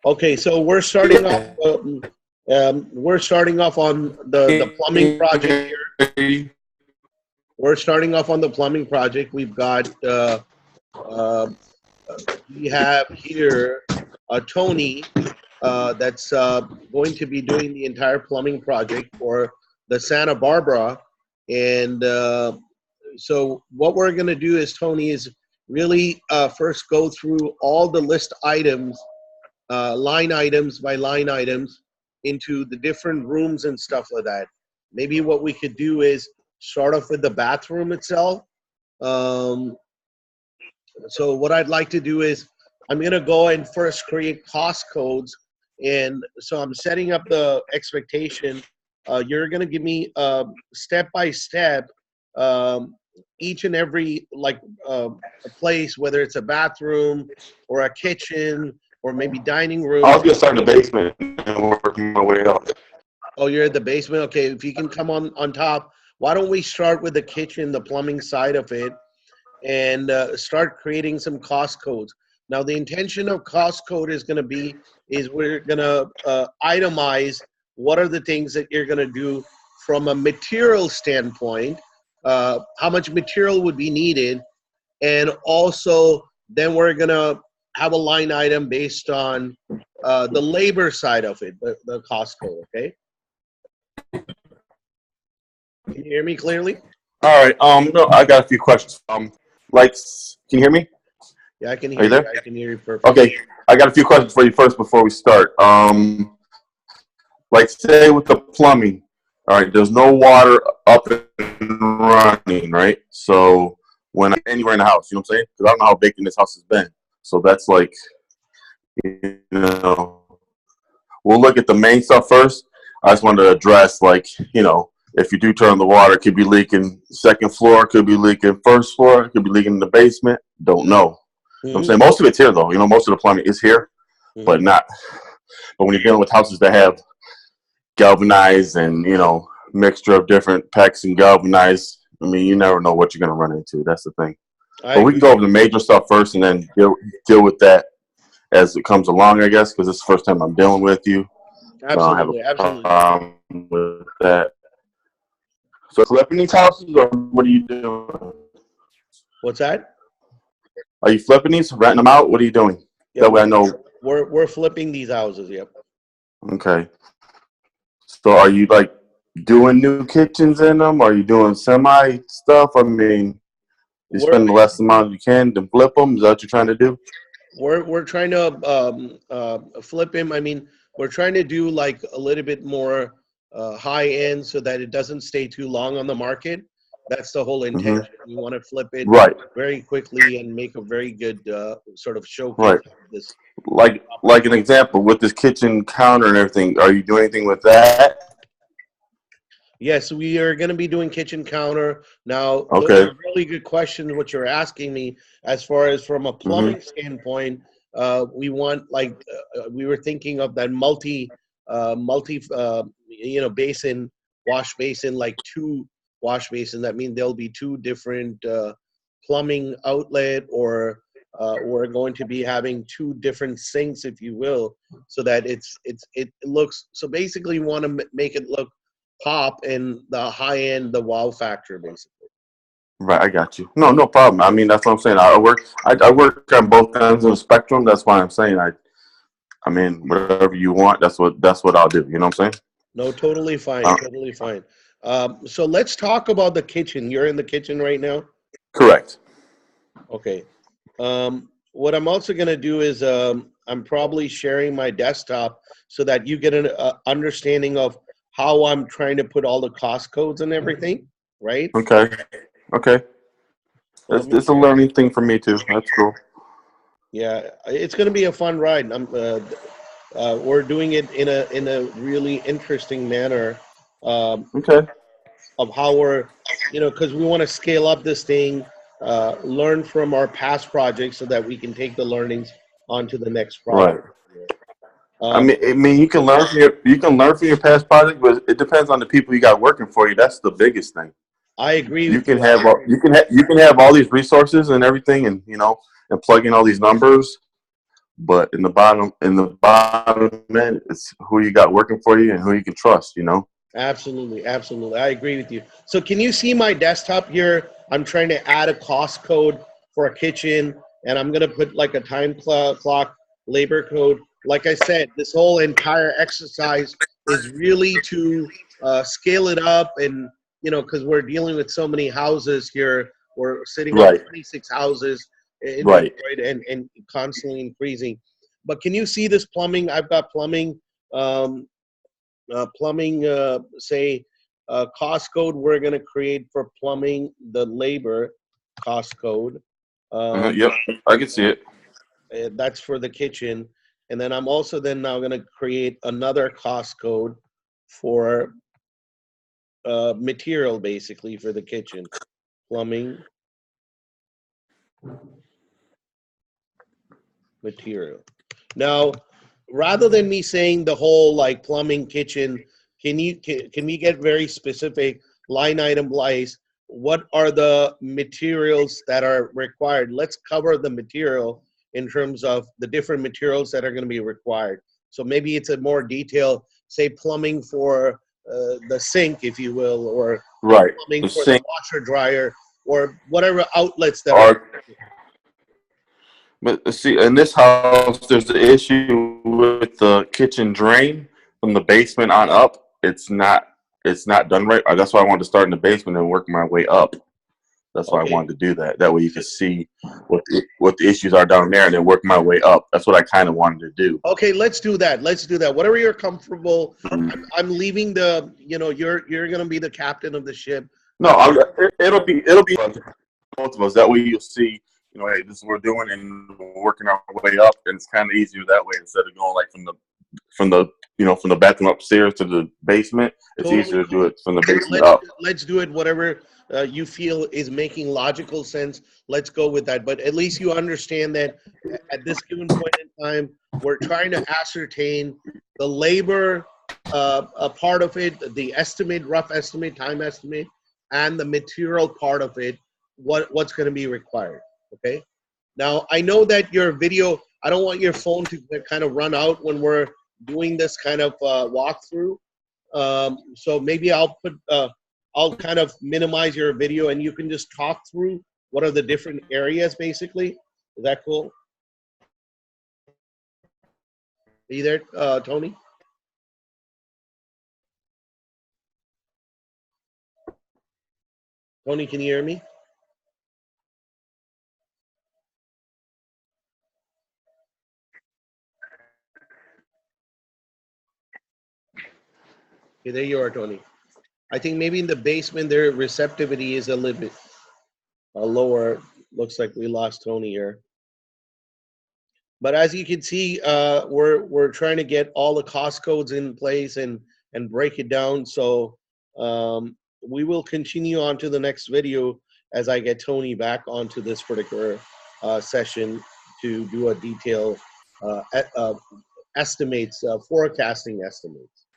Okay, so we're starting off. We're starting off on the plumbing project here. We're starting off on the plumbing project. We've got uh, we have here Tony that's going to be doing the entire plumbing project for the Santa Barbara. And so what we're going to do is, Tony, is really first go through all the list items, line items by line items, into the different rooms and stuff like that. Maybe what we could do is start off with the bathroom itself. Um, so what I'd like to do is I'm going to go and first create cost codes. And so I'm setting up the expectation. You're going to give me step by step each and every a place, whether it's a bathroom or a kitchen or maybe dining room. I was gonna start in the basement and working my way up. Oh, you're at the basement? Okay, if you can come on top, why don't we start with the kitchen, the plumbing side of it, and start creating some cost codes. Now, the intention of cost code is going to be is we're going to itemize what are the things that you're going to do from a material standpoint, how much material would be needed, and also then we're going to have a line item based on the labor side of it, the cost code, okay? Can you hear me clearly? All right. No, I got a few questions. Like, can you hear me? Yeah, I can Are hear you you. there? I can hear you perfectly. Okay. I got a few questions for you first before we start. Like say with the plumbing, all right, there's no water up and running, right? So when I'm anywhere in the house, you know what I'm saying? Because I don't know how vacant this house has been. So that's like, you know, we'll look at the main stuff first. I just wanted to address, like, you know, if you do turn on the water, it could be leaking second floor, could be leaking first floor, it could be leaking in the basement. Don't know. You know what I'm saying? Most of it's here, though. You know, most of the plumbing is here, but not. But when you're dealing with houses that have galvanized and, you know, mixture of different PEX and galvanized, I mean, you never know what you're going to run into. That's the thing. But we can go over the major stuff first and then deal with that as it comes along, I guess, because it's the first time I'm dealing with you. Absolutely, I don't have a problem with that. So flipping these houses, or what are you doing? What's that? Are you flipping these, renting them out? What are you doing? Yeah, That way I know. We're flipping these houses. Yep. Okay. So are you like doing new kitchens in them? Are you doing semi stuff? I mean, you spend the less amount you can to flip them. Is that what you're trying to do? We're trying to flip him. I mean, we're trying to do like a little bit more high end so that it doesn't stay too long on the market. That's the whole intention. We want to flip it very quickly and make a very good sort of showcase of this. Like an example with this kitchen counter and everything. Are you doing anything with that? Yes, we are going to be doing kitchen counter. Now, those are really good questions, what you're asking me. As far as from a plumbing standpoint, we want, like, we were thinking of that basin, wash basin, like 2 wash basin. That means there'll be 2 different plumbing outlet, or we're going to be having 2 different sinks, if you will, so that it looks, so basically we want to make it look pop and the high end, the wow factor, basically. Right, I got you. No problem. I mean, that's what I'm saying. I work on both ends of the spectrum. That's why I'm saying I mean, whatever you want, that's what I'll do. You know what I'm saying? No, totally fine, totally fine. So let's talk about the kitchen. You're in the kitchen right now? Correct. Okay. What I'm also going to do is I'm probably sharing my desktop so that you get an understanding of how I'm trying to put all the cost codes and everything, right? Okay. It's a learning thing for me too. That's cool. Yeah, it's going to be a fun ride. We're doing it in a really interesting manner. Of how we're, because we want to scale up this thing, learn from our past projects so that we can take the learnings onto the next project. Right. I mean, you can learn from your past project, but it depends on the people you got working for you. That's the biggest thing. I agree. You can have all these resources and everything, and and plug in all these numbers, But in the bottom end, it's who you got working for you and who you can trust. You know. Absolutely, absolutely. I agree with you. So can you see my desktop here? I'm trying to add a cost code for a kitchen, and I'm going to put like a time clock, labor code. Like I said, this whole entire exercise is really to scale it up, and because we're dealing with so many houses here. We're sitting on Right. 26 houses in Right. Detroit, and constantly increasing. But can you see this plumbing? I've got plumbing. Plumbing, say, cost code we're going to create for plumbing, the labor cost code. Yep. I can see it. That's for the kitchen. And then I'm also then now going to create another cost code for material, basically, for the kitchen. Plumbing material. Now, rather than me saying the whole like plumbing, kitchen, can we get very specific, line item wise? What are the materials that are required? Let's cover the material in terms of the different materials that are going to be required. So maybe it's a more detail, say plumbing for the sink, if you will, or Right. plumbing The for the sink washer dryer, or whatever outlets that are. are. But see, in this house, there's an issue with the kitchen drain from the basement on up. It's not done right. That's why I wanted to start in the basement and work my way up. That's why I Okay. wanted to do that. That way you can see what the issues are down there and then work my way up. That's what I kind of wanted to do. Okay, let's do that. Let's do that. Whatever you're comfortable. I'm leaving the. You're gonna be the captain of the ship. No, it'll be both of us. That way you'll see, hey, this is what we're doing and we're working our way up, and it's kind of easier that way instead of going like from the bathroom upstairs to the basement. It's Totally easier to do cool. it from the basement Let's up. let's do it. Whatever you feel is making logical sense. Let's go with that. But at least you understand that at this given point in time, we're trying to ascertain the labor, a part of it, the estimate, rough estimate, time estimate, and the material part of it. What's going to be required? Okay. Now I know that your video. I don't want your phone to kind of run out when we're doing this kind of walkthrough. So maybe I'll kind of minimize your video and you can just talk through what are the different areas basically. Is that cool? Are you there, Tony? Tony, can you hear me? Okay, there you are, Tony. I think maybe in the basement their receptivity is a little bit lower. Looks like we lost Tony here. But as you can see, we're trying to get all the cost codes in place and break it down. So we will continue on to the next video as I get Tony back onto this particular session to do a detailed estimates, forecasting estimates.